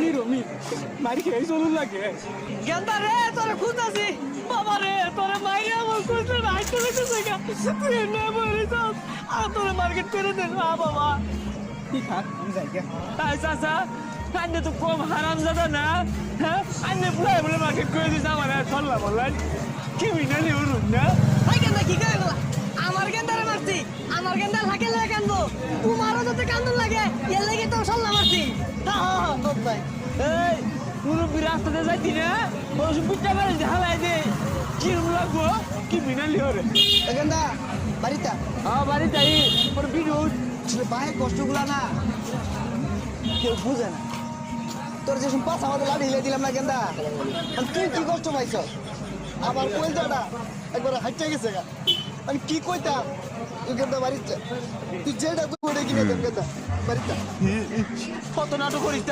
নিরমি মারি খেয়ে চলুন লাগে গেন্দা রে তোরে খুঁজতাছি বাবা রে তোরে মাইরে আমার খুঁজতে রাইতে লেগেছে গা তুই এনে বলিস আর তোরে মার্কেট করে দেন বাবা ঠিক থাক আমি যাই গে তাই চাচা আন্নে তো কম হারাম জাদা না হ্যাঁ আন্নে পুরাই বলে মার্কেট করে দিস আমার আর চললাম বললেন কি মিনালি ওরুম না ভাই গেন্দা কি করে বলা আমার গেন্দারে মারছি আমার গেন্দা লাগে লাগে কান্দো তোমারও যাতে কান্দন লাগে এর লাগে তো চললাম মারছি হ্যাঁ তোর ভাই এই মুরব্বী রাস্তাতে যাইতি না ওষুধ পিঠা মারে ঢালাই দে কিরম লাগবো কি মিনালি ওরে গেন্দা বাড়িটা হ্যাঁ বাড়ি যাই ওর বিরুদ্ধ আসলে বাহে কষ্টগুলা না কেউ বুঝে না তোর যে পাঁচ আমাদের লাড়ি হিলে দিলাম না গেন্দা আর তুই কি কষ্ট পাইছ আমার কইলটা একবার হাইটে গেছে গা আমি কি কইতাম তুই গেন্দা বাড়িতে তুই যেটা তুই ওটা কিনে দেন গেন্দা বাড়িতে কত নাটক করিস